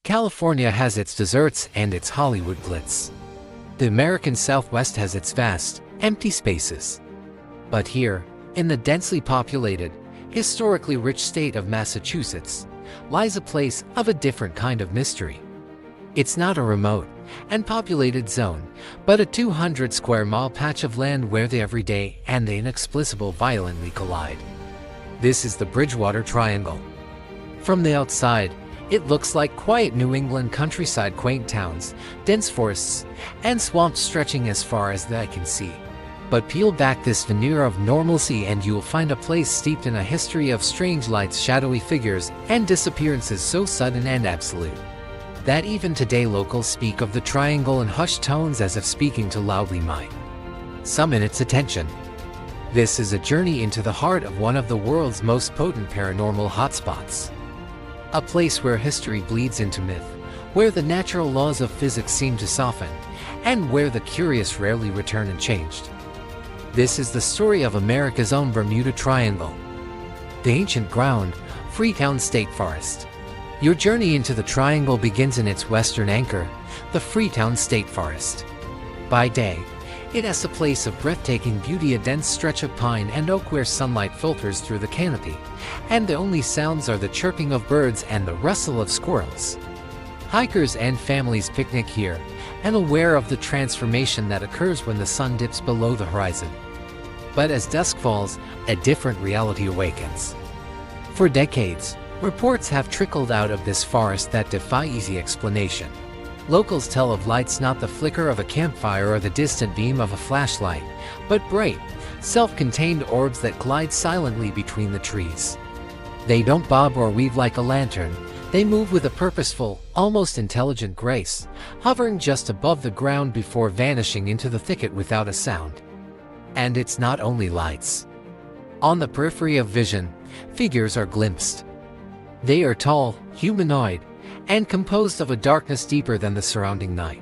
California has its deserts and its Hollywood glitz. The American Southwest has its vast, empty spaces. But here, in the densely populated, historically rich state of Massachusetts, lies a place of a different kind of mystery. It's not a remote and populated zone, but a 200-square-mile patch of land where the everyday and the inexplicable violently collide. This is the Bridgewater Triangle. From the outside, it looks like quiet New England countryside, quaint towns, dense forests, and swamps stretching as far as the eye can see. But peel back this veneer of normalcy and you'll find a place steeped in a history of strange lights, shadowy figures, and disappearances so sudden and absolute that even today locals speak of the triangle in hushed tones as if speaking to loudly might summon its attention. This is a journey into the heart of one of the world's most potent paranormal hotspots. A place where history bleeds into myth, where the natural laws of physics seem to soften, and where the curious rarely return unchanged. This is the story of America's own Bermuda Triangle, the ancient ground, Taunton State Forest. Your journey into the triangle begins in its western anchor, the Taunton State Forest. By day, it has a place of breathtaking beauty, a dense stretch of pine and oak where sunlight filters through the canopy, and the only sounds are the chirping of birds and the rustle of squirrels. Hikers and families picnic here, and aware of the transformation that occurs when the sun dips below the horizon. But as dusk falls, a different reality awakens. For decades, reports have trickled out of this forest that defy easy explanation. Locals tell of lights, not the flicker of a campfire or the distant beam of a flashlight, but bright, self-contained orbs that glide silently between the trees. They don't bob or weave like a lantern. They move with a purposeful, almost intelligent grace, hovering just above the ground before vanishing into the thicket without a sound. And it's not only lights. On the periphery of vision, figures are glimpsed. They are tall, humanoid, and composed of a darkness deeper than the surrounding night.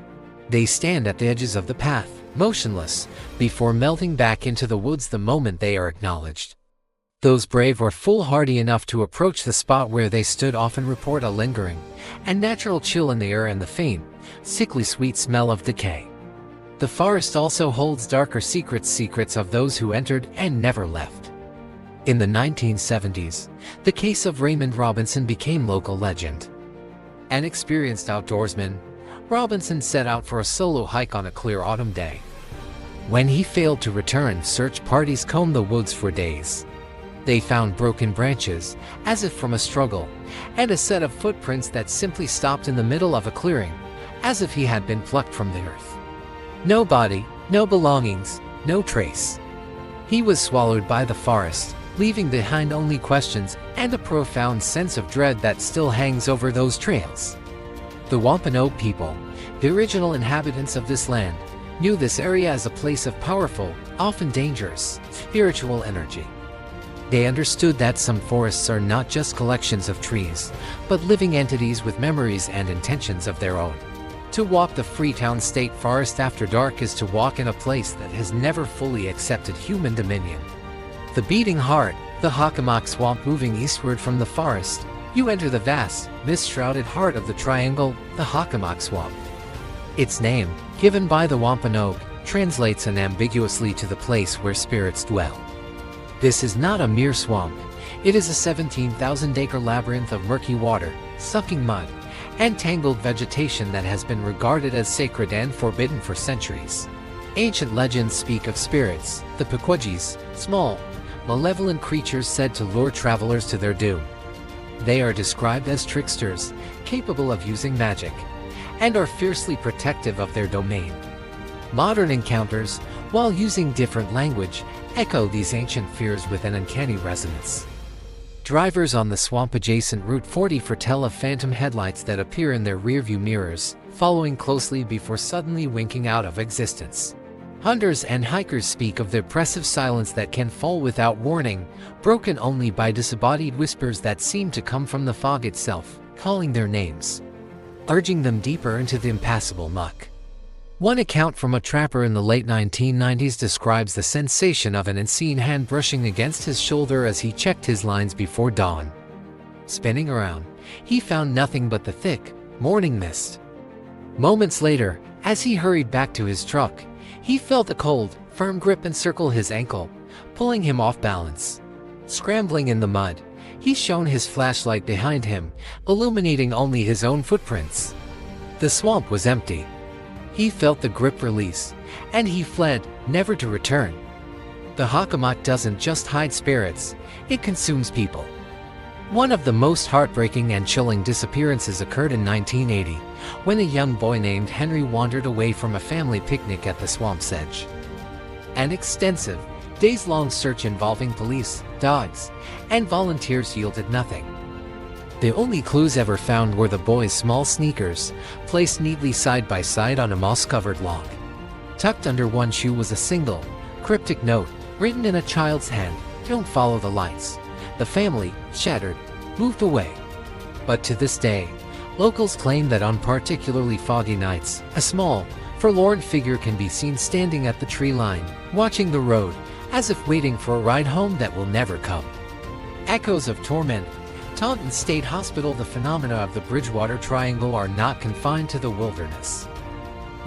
They stand at the edges of the path, motionless, before melting back into the woods the moment they are acknowledged. Those brave or foolhardy enough to approach the spot where they stood often report a lingering and natural chill in the air and the faint, sickly sweet smell of decay. The forest also holds darker secrets of those who entered and never left. In the 1970s, the case of Raymond Robinson became local legend. An experienced outdoorsman, Robinson set out for a solo hike on a clear autumn day. When he failed to return, search parties combed the woods for days. They found broken branches, as if from a struggle, and a set of footprints that simply stopped in the middle of a clearing, as if he had been plucked from the earth. No body, no belongings, no trace. He was swallowed by the forest, leaving behind only questions and a profound sense of dread that still hangs over those trails. The Wampanoag people, the original inhabitants of this land, knew this area as a place of powerful, often dangerous, spiritual energy. They understood that some forests are not just collections of trees, but living entities with memories and intentions of their own. To walk the Taunton State Forest after dark is to walk in a place that has never fully accepted human dominion. The beating heart, the Hockomock Swamp. Moving eastward from the forest, you enter the vast, mist-shrouded heart of the triangle, the Hockomock Swamp. Its name, given by the Wampanoag, translates unambiguously to the place where spirits dwell. This is not a mere swamp. It is a 17,000-acre labyrinth of murky water, sucking mud, and tangled vegetation that has been regarded as sacred and forbidden for centuries. Ancient legends speak of spirits, the Pequodgies, small, malevolent creatures said to lure travelers to their doom. They are described as tricksters, capable of using magic, and are fiercely protective of their domain. Modern encounters, while using different language, echo these ancient fears with an uncanny resonance. Drivers on the swamp-adjacent Route 40 foretell of phantom headlights that appear in their rearview mirrors, following closely before suddenly winking out of existence. Hunters and hikers speak of the oppressive silence that can fall without warning, broken only by disembodied whispers that seem to come from the fog itself, calling their names, urging them deeper into the impassable muck. One account from a trapper in the late 1990s describes the sensation of an unseen hand brushing against his shoulder as he checked his lines before dawn. Spinning around, he found nothing but the thick, morning mist. Moments later, as he hurried back to his truck, he felt a cold, firm grip encircle his ankle, pulling him off balance. Scrambling in the mud, he shone his flashlight behind him, illuminating only his own footprints. The swamp was empty. He felt the grip release, and he fled, never to return. The Hockomock doesn't just hide spirits, it consumes people. One of the most heartbreaking and chilling disappearances occurred in 1980, when a young boy named Henry wandered away from a family picnic at the swamp's edge. An extensive, days-long search involving police, dogs, and volunteers yielded nothing. The only clues ever found were the boy's small sneakers, placed neatly side by side on a moss-covered log. Tucked under one shoe was a single, cryptic note, written in a child's hand, "Don't follow the lights." The family, shattered, moved away. But to this day, locals claim that on particularly foggy nights, a small, forlorn figure can be seen standing at the tree line, watching the road, as if waiting for a ride home that will never come. Echoes of torment. Taunton State Hospital. The phenomena of the Bridgewater Triangle are not confined to the wilderness.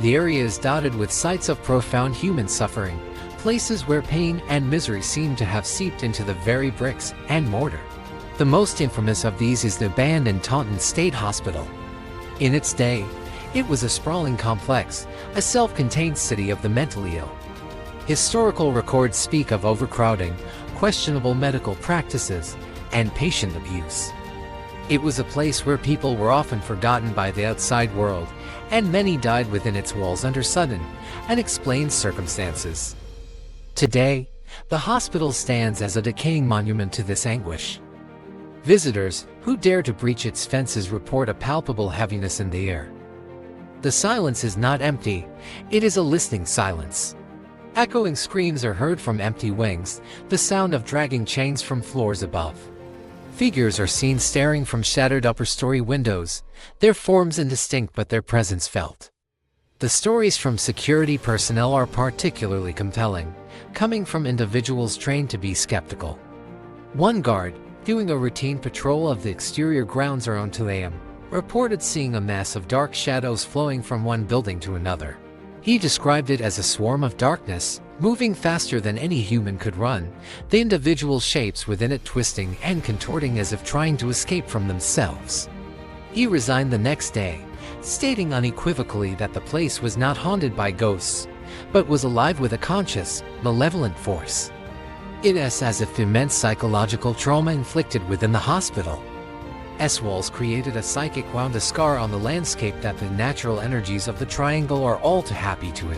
The area is dotted with sites of profound human suffering, places where pain and misery seem to have seeped into the very bricks and mortar. The most infamous of these is the abandoned Taunton State Hospital. In its day, it was a sprawling complex, a self-contained city of the mentally ill. Historical records speak of overcrowding, questionable medical practices, and patient abuse. It was a place where people were often forgotten by the outside world, and many died within its walls under sudden, unexplained circumstances. Today, the hospital stands as a decaying monument to this anguish. Visitors who dare to breach its fences report a palpable heaviness in the air. The silence is not empty, it is a listening silence. Echoing screams are heard from empty wings, the sound of dragging chains from floors above. Figures are seen staring from shattered upper-story windows, their forms indistinct but their presence felt. The stories from security personnel are particularly compelling, coming from individuals trained to be skeptical. One guard, doing a routine patrol of the exterior grounds around 2 a.m., reported seeing a mass of dark shadows flowing from one building to another. He described it as a swarm of darkness, moving faster than any human could run, the individual shapes within it twisting and contorting as if trying to escape from themselves. He resigned the next day, stating unequivocally that the place was not haunted by ghosts, but was alive with a conscious, malevolent force. It is as if immense psychological trauma inflicted within the hospital. S-walls created a psychic wound, a scar on the landscape that the natural energies of the triangle are all too happy to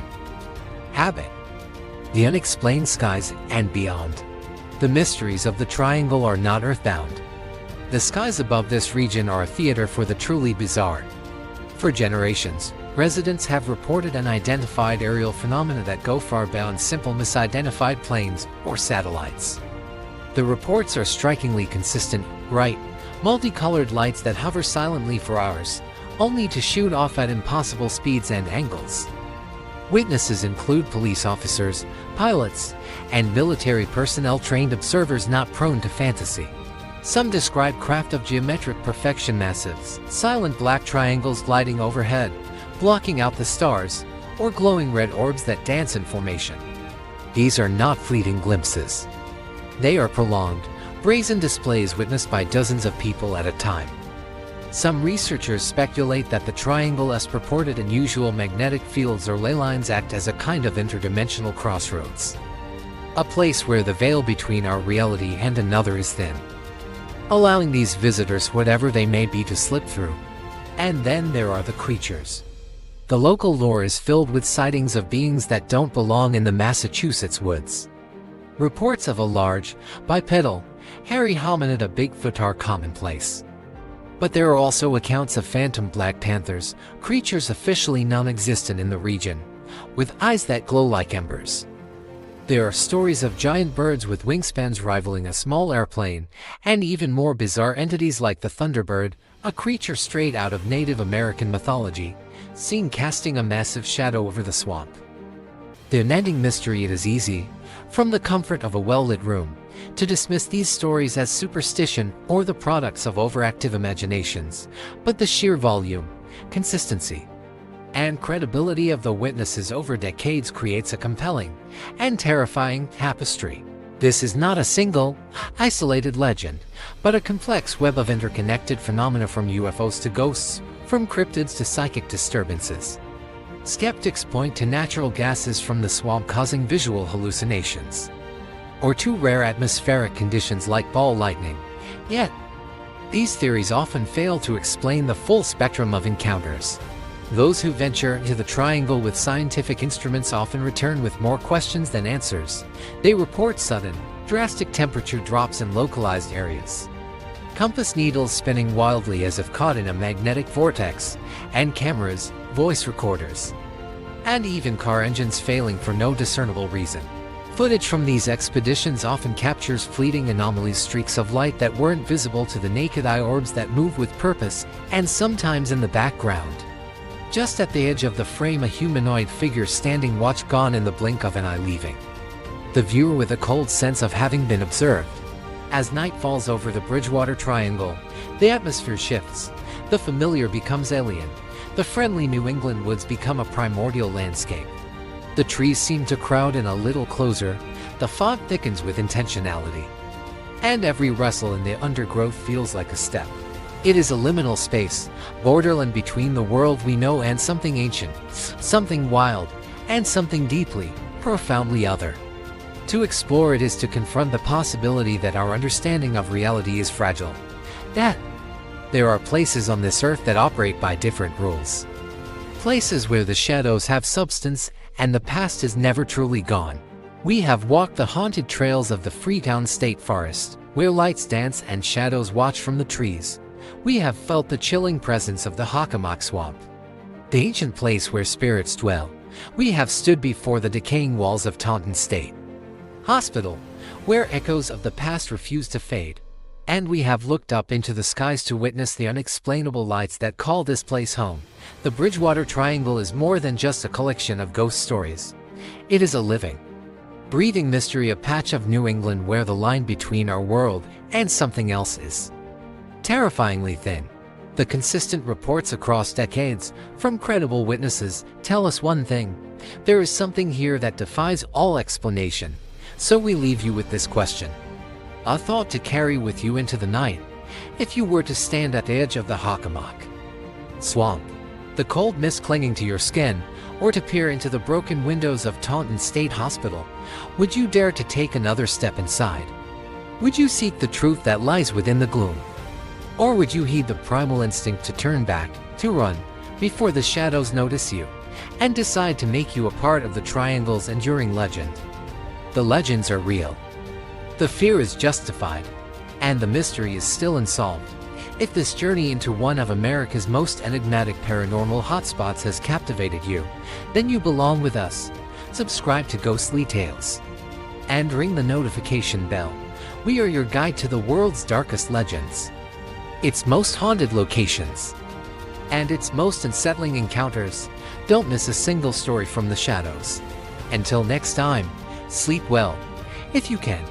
inhabit. The unexplained skies and beyond. The mysteries of the triangle are not earthbound. The skies above this region are a theater for the truly bizarre. For generations, residents have reported unidentified aerial phenomena that go far beyond simple misidentified planes or satellites. The reports are strikingly consistent, bright, multicolored lights that hover silently for hours, only to shoot off at impossible speeds and angles. Witnesses include police officers, pilots, and military personnel, trained observers not prone to fantasy. Some describe craft of geometric perfection, massive, silent black triangles gliding overhead, blocking out the stars, or glowing red orbs that dance in formation. These are not fleeting glimpses. They are prolonged, brazen displays witnessed by dozens of people at a time. Some researchers speculate that the triangle's purported unusual magnetic fields or ley lines act as a kind of interdimensional crossroads. A place where the veil between our reality and another is thin, allowing these visitors, whatever they may be, to slip through. And then there are the creatures. The local lore is filled with sightings of beings that don't belong in the Massachusetts woods. Reports of a large, bipedal, hairy hominid, a Bigfoot, are commonplace. But there are also accounts of phantom black panthers, creatures officially non-existent in the region, with eyes that glow like embers. There are stories of giant birds with wingspans rivaling a small airplane, and even more bizarre entities like the thunderbird, a creature straight out of Native American mythology, seen casting a massive shadow over the swamp. The unending mystery. It is easy, from the comfort of a well-lit room, to dismiss these stories as superstition or the products of overactive imaginations, but the sheer volume, consistency, and credibility of the witnesses over decades creates a compelling and terrifying tapestry. This is not a single, isolated legend, but a complex web of interconnected phenomena from UFOs to ghosts, from cryptids to psychic disturbances. Skeptics point to natural gases from the swamp causing visual hallucinations, or to rare atmospheric conditions like ball lightning. Yet, these theories often fail to explain the full spectrum of encounters. Those who venture into the triangle with scientific instruments often return with more questions than answers. They report sudden, drastic temperature drops in localized areas, compass needles spinning wildly as if caught in a magnetic vortex, and cameras, voice recorders, and even car engines failing for no discernible reason. Footage from these expeditions often captures fleeting anomalies, streaks of light that weren't visible to the naked eye, orbs that move with purpose, and sometimes in the background, just at the edge of the frame, a humanoid figure standing watch, gone in the blink of an eye, leaving the viewer with a cold sense of having been observed. As night falls over the Bridgewater Triangle, the atmosphere shifts. The familiar becomes alien. The friendly New England woods become a primordial landscape. The trees seem to crowd in a little closer. The fog thickens with intentionality, and every rustle in the undergrowth feels like a step. It is a liminal space, borderland between the world we know and something ancient, something wild, and something deeply, profoundly other. To explore it is to confront the possibility that our understanding of reality is fragile, that there are places on this earth that operate by different rules, places where the shadows have substance and the past is never truly gone. We have walked the haunted trails of the Taunton State Forest, where lights dance and shadows watch from the trees. We have felt the chilling presence of the Hockomock Swamp, the ancient place where spirits dwell. We have stood before the decaying walls of Taunton State Hospital, where echoes of the past refuse to fade. And we have looked up into the skies to witness the unexplainable lights that call this place home. The Bridgewater Triangle is more than just a collection of ghost stories. It is a living, breathing mystery, a patch of New England where the line between our world and something else is terrifyingly thin. The consistent reports across decades from credible witnesses tell us one thing: there is something here that defies all explanation. So we leave you with this question, a thought to carry with you into the night. If you were to stand at the edge of the Hockomock Swamp, the cold mist clinging to your skin, or to peer into the broken windows of Taunton State Hospital, would you dare to take another step inside? Would you seek the truth that lies within the gloom? Or would you heed the primal instinct to turn back, to run, before the shadows notice you, and decide to make you a part of the Triangle's enduring legend? The legends are real. The fear is justified, and the mystery is still unsolved. If this journey into one of America's most enigmatic paranormal hotspots has captivated you, then you belong with us. Subscribe to Ghostly Tales and ring the notification bell. We are your guide to the world's darkest legends, its most haunted locations, and its most unsettling encounters. Don't miss a single story from the shadows. Until next time, sleep well, if you can.